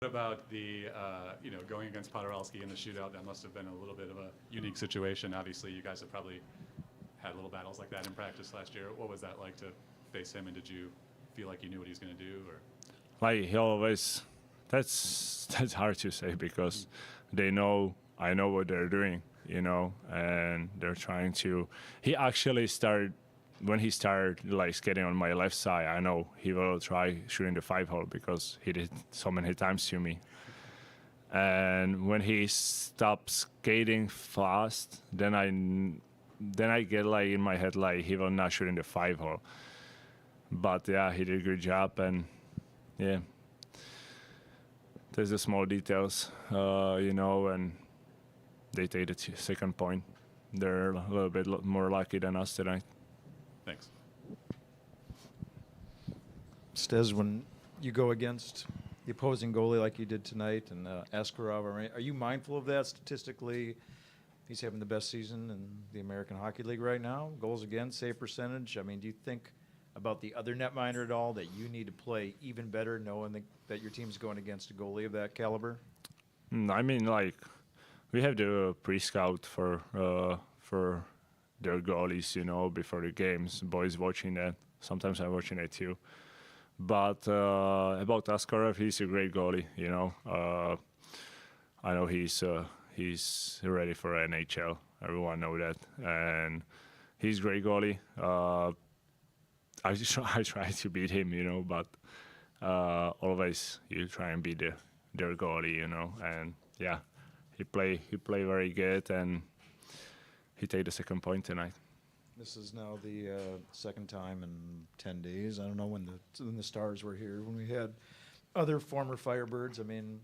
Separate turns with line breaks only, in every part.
What about the, going against Podorowski in the shootout? That must have been a little bit of a unique situation. Obviously, you guys have probably had little battles like that in practice last year. What was that like to face him, and did you feel like you knew what he was going to do? Or
Like he always, that's hard to say because they know I know what they're doing, and they're trying to. He actually started when he started like skating on my left side. I know he will try shooting the 5 hole because he did so many times to me. And when he stopped skating fast, then I get like in my head like he will not shoot in the 5 hole. But yeah, he did a good job, and yeah, there's the small details, and they take the second point. They're a little bit more lucky than us tonight.
thanks.
Stez, when you go against the opposing goalie like you did tonight and Askarov, are you mindful of that statistically? He's having the best season in the American Hockey League right now. Goals against, save percentage. I mean, do you think about the other netminder at all, that you need to play even better knowing that your team's going against a goalie of that caliber?
I mean, like, we have the pre-scout for their goalies, before the games. Boys watching that. Sometimes I'm watching it too. But about Askarov, he's a great goalie. I know he's ready for NHL. Everyone know that, and he's a great goalie. I try to beat him, but always you try and beat their goalie, and yeah, he play very good, and he take the second point tonight.
This is now the second time in 10 days. I don't know when the Stars were here, when we had other former Firebirds. I mean,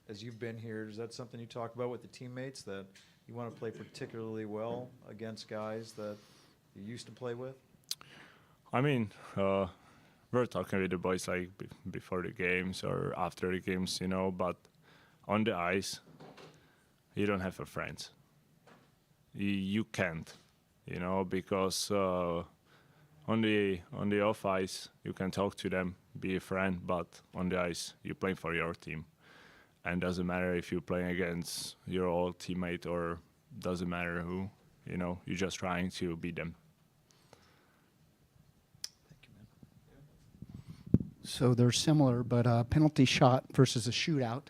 as you've been here, is that something you talk about with the teammates, that you want to play particularly well against guys that you used to play with?
I mean, we're talking with the boys like before the games or after the games, but on the ice, you don't have a friends. You can't, because on the off ice you can talk to them, be a friend, but on the ice you play for your team, and doesn't matter if you're playing against your old teammate or doesn't matter who, you're just trying to beat them.
Thank you, man.
So they're similar, but a penalty shot versus a shootout.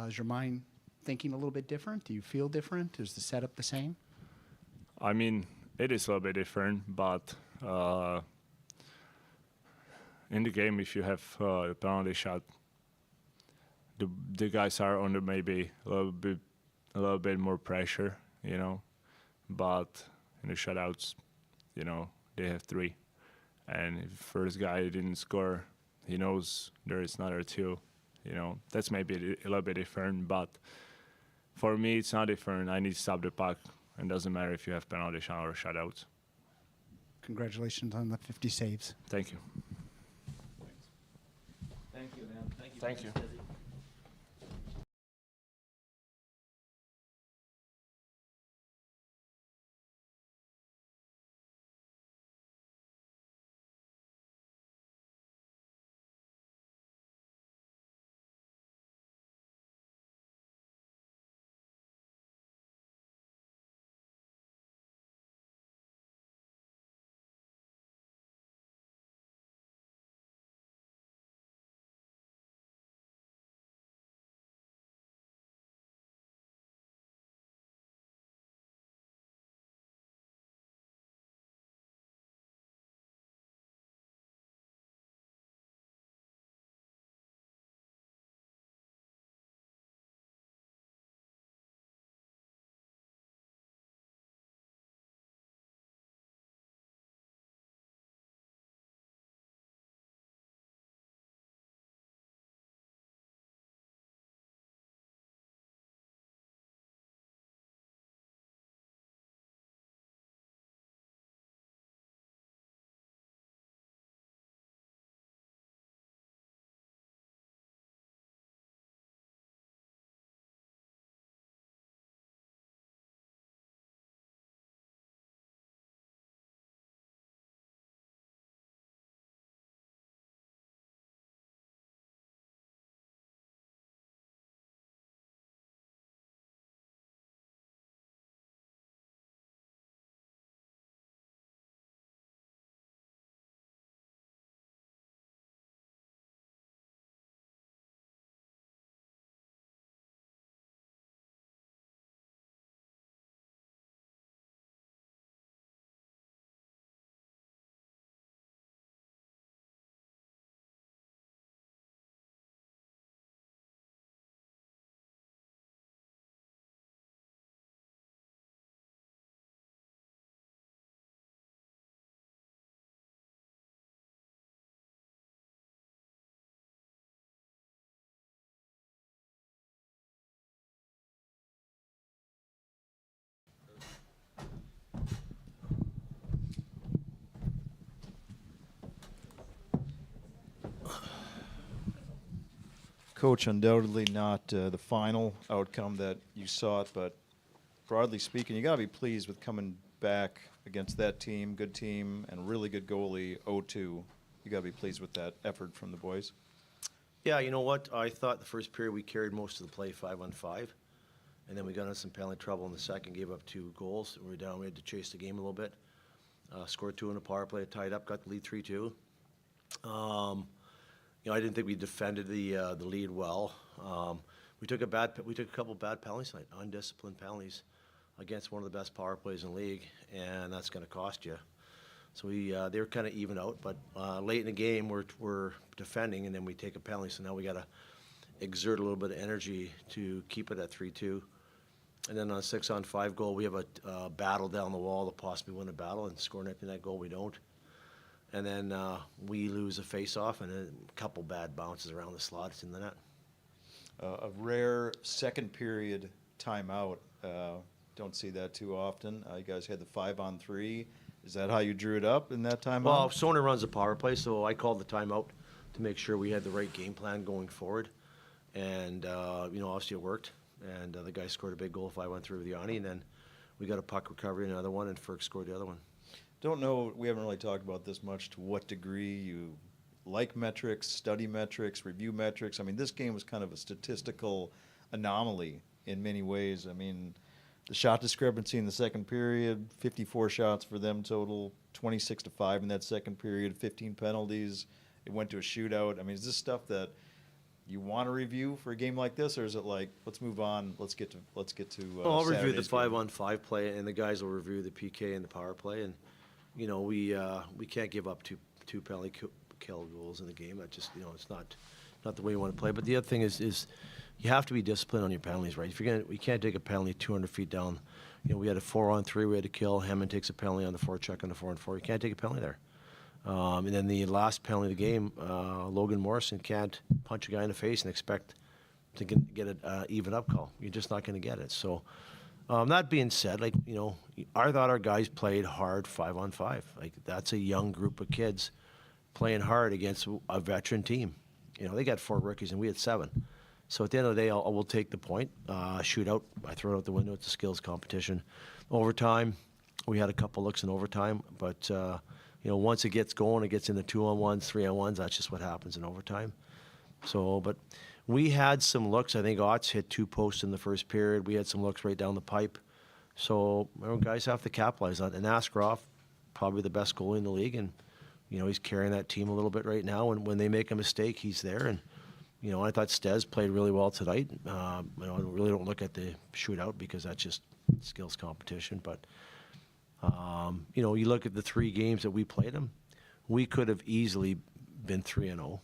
Is your mind thinking a little bit different? Do you feel different? Is the setup the same?
I mean, it is a little bit different, but in the game, if you have a penalty shot, the guys are under maybe a little bit more pressure, But in the shutouts, they have 3, and if the first guy didn't score, he knows there is another 2. That's maybe a little bit different, but for me, it's not different. I need to stop the puck. It doesn't matter if you have penalty shot or shutouts.
Congratulations on the 50 saves.
Thank you.
Thank you, man.
Thank you.
Coach, undoubtedly not the final outcome that you sought, but broadly speaking, you got to be pleased with coming back against that team, good team, and a really good goalie, 0-2. You got to be pleased with that effort from the boys.
Yeah, you know what? I thought the first period we carried most of the play 5-on-5, and then we got into some penalty trouble in the second, gave up 2 goals. We were down, we had to chase the game a little bit. Scored 2 in a power play, tied up, got the lead 3-2. I didn't think we defended the lead well. We took a couple bad penalties tonight, undisciplined penalties against one of the best power plays in the league, and that's going to cost you. So they were kind of even out, but late in the game we're defending, and then we take a penalty. So now we got to exert a little bit of energy to keep it at 3-2. And then on a 6-on-5 goal, we have a battle down the wall to possibly win a battle and score an empty net goal. We don't. And then we lose a face-off and a couple bad bounces around the slot. It's in the net.
A rare second period timeout. Don't see that too often. You guys had the 5-on-3. Is that how you drew it up in that timeout?
Well, Soner runs a power play, so I called the timeout to make sure we had the right game plan going forward. And, obviously it worked. And the guy scored a big goal 5-on-3 with Yanni, and then we got a puck recovery, another one, and Ferg scored the other one.
Don't know, we haven't really talked about this much, to what degree you like metrics, study metrics, review metrics. I mean, this game was kind of a statistical anomaly in many ways. I mean, the shot discrepancy in the second period, 54 shots for them total, 26-5 in that second period, 15 penalties. It went to a shootout. I mean, is this stuff that you want to review for a game like this, or is it like, let's move on, let's get to
Well, I'll review the
Saturday's game?
5-on-5 play, and the guys will review the PK and the power play. And we can't give up two penalty kill goals in the game. That just it's not the way you want to play. But the other thing is you have to be disciplined on your penalties, right? We can't take a penalty 200 feet down. We had a 4-on-3 we had to kill. Hammond takes a penalty on the forecheck on the 4-on-4. You can't take a penalty there. And then the last penalty of the game, Logan Morrison can't punch a guy in the face and expect to get an even up call. You're just not going to get it. So that being said, I thought our guys played hard 5-on-5. Like, that's a young group of kids playing hard against a veteran team. They got 4 rookies and we had 7. So at the end of the day, I will take the point. Shootout, I throw it out the window. It's a skills competition. Overtime, we had a couple looks in overtime, but once it gets going, it gets into 2-on-1s, 3-on-1s. That's just what happens in overtime. So, but we had some looks. I think Otts hit 2 posts in the first period. We had some looks right down the pipe. So guys have to capitalize on it. And Askarov, probably the best goalie in the league, and he's carrying that team a little bit right now. And when they make a mistake, he's there. And I thought Stez played really well tonight. I really don't look at the shootout because that's just skills competition. But you look at the 3 games that we played them, we could have easily been 3-0.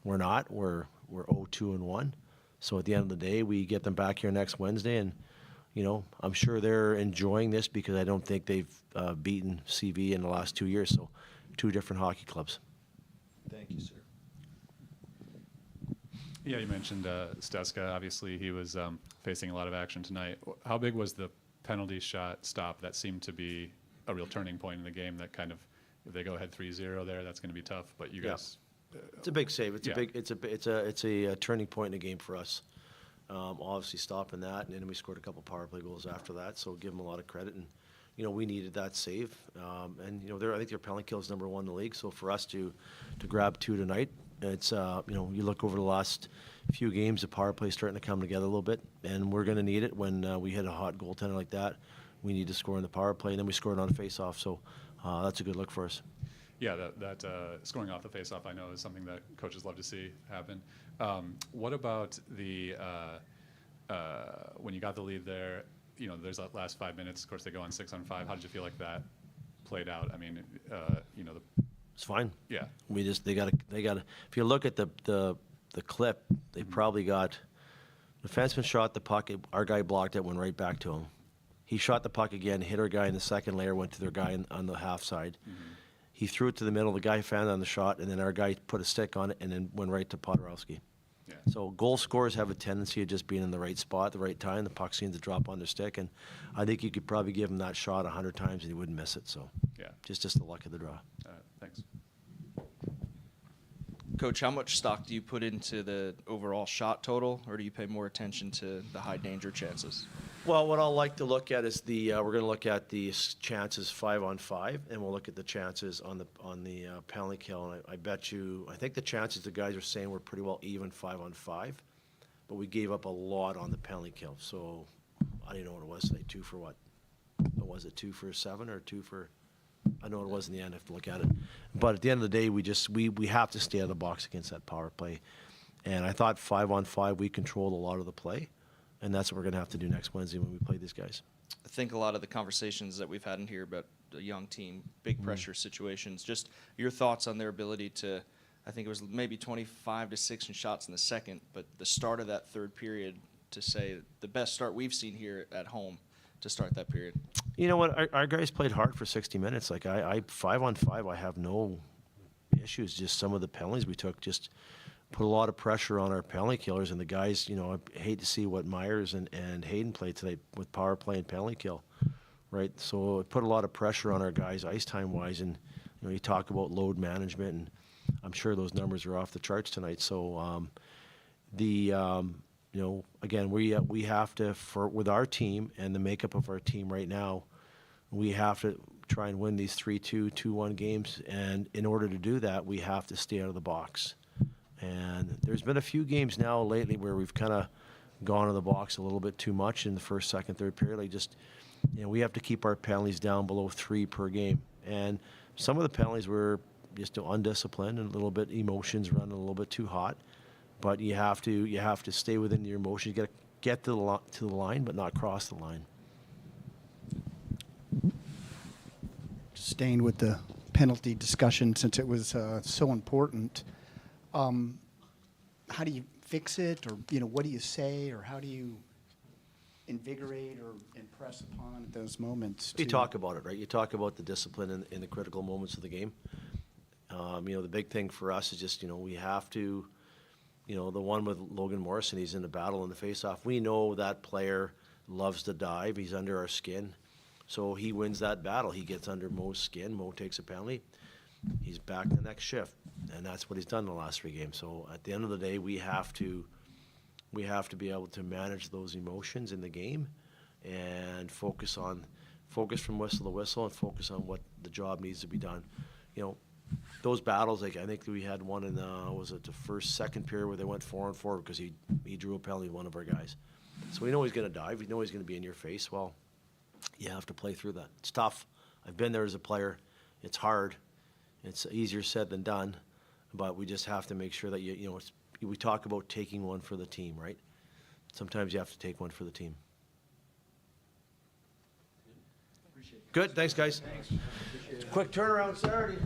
We're not. We're 0-2-1. So at the end of the day, we get them back here next Wednesday, and I'm sure they're enjoying this because I don't think they've beaten CV in the last 2 years. So 2 different hockey clubs.
Thank you, sir.
Yeah, you mentioned Steska. Obviously, he was facing a lot of action tonight. How big was the penalty shot stop that seemed to be a real turning point in the game? That kind of, if they go ahead 3-0 there, that's going to be tough. But you guys,
It's a big save.
Yeah.
It's a turning point in the game for us. Obviously stopping that, and then we scored a couple power play goals after that. So give them a lot of credit, and we needed that save. And I think their penalty kill is number 1 in the league. So for us to grab 2 tonight, it's you look over the last few games, the power play is starting to come together a little bit, and we're going to need it when we hit a hot goaltender like that. We need to score in the power play, and then we scored on a face-off. So that's a good look for us.
yeah, that scoring off the faceoff, I know, is something that coaches love to see happen. What about the when you got the lead there? There's that last 5 minutes. Of course, they go on 6-on-5. How did you feel like that played out? I mean,
It's fine.
yeah.
They got to. If you look at the clip, they probably got. The defenseman shot the puck. Our guy blocked it. Went right back to him. He shot the puck again. Hit our guy in the second layer. Went to their guy on the half side. He threw it to the middle. The guy found on the shot, and then our guy put a stick on it, and then went right to Podorowski.
Yeah.
So goal scorers have a tendency of just being in the right spot at the right time. The puck seems to drop on their stick, and I think you could probably give him that shot 100 times and he wouldn't miss it. So
Yeah.
just the luck of the draw.
Thanks.
Coach, how much stock do you put into the overall shot total, or do you pay more attention to the high danger chances?
Well, what I'll like to look at is we're going to look at the chances 5-on-5, and we'll look at the chances on the penalty kill. And I bet you, I think the chances the guys are saying were pretty well even 5-on-5, but we gave up a lot on the penalty kill. So I don't even know what it was today. 2 for what? What was it? 2 for 7 or 2 for? I know what it was in the end. I have to look at it. But at the end of the day, we have to stay out of the box against that power play. And I thought 5-on-5 we controlled a lot of the play. And that's what we're going to have to do next Wednesday when we play these guys.
I think a lot of the conversations that we've had in here about a young team, big pressure situations, just your thoughts on their ability to, I think it was maybe 25 to 6 in shots in the second, but the start of that third period, to say the best start we've seen here at home to start that period.
You know what? Our guys played hard for 60 minutes. Like I 5-on-5, I have no issues. Just some of the penalties we took just put a lot of pressure on our penalty killers, and the guys, you know, I hate to see what Myers and Hayden played today with power play and penalty kill, right? So it put a lot of pressure on our guys ice time wise, and you know, you talk about load management, and I'm sure those numbers are off the charts tonight. So you know, again, we have to, with our team and the makeup of our team right now, we have to try and win these 3-2, 2-1 games, and in order to do that, we have to stay out of the box. And there's been a few games now lately where we've kind of gone to the box a little bit too much in the first, second, third period. Like just, you know, we have to keep our penalties down below 3 per game. And some of the penalties were just undisciplined and a little bit emotions running a little bit too hot. But you have to stay within your emotions. You got to get to the line, but not cross the line.
Staying with the penalty discussion, since it was so important, how do you fix it, or you know, what do you say, or how do you invigorate or impress upon at those moments?
You talk about it, right? You talk about the discipline in the critical moments of the game. You know, the big thing for us is just, you know, we have to, you know, the one with Logan Morrison, he's in the battle in the faceoff. We know that player loves to dive. He's under our skin. So he wins that battle. He gets under Mo's skin. Mo takes a penalty. He's back the next shift. And that's what he's done in the last 3 games. So at the end of the day, we have to be able to manage those emotions in the game and focus from whistle to whistle and focus on what the job needs to be done. You know, those battles, like I think we had one in was it the second period where they went 4-on-4 because he drew a penalty, one of our guys. So we know he's going to dive. We know he's going to be in your face. Well, you have to play through that. It's tough. I've been there as a player. It's hard. It's easier said than done, but we just have to make sure that you know. We talk about taking one for the team, right? Sometimes you have to take one for the team. Good. Thanks, guys. Quick turnaround Saturday.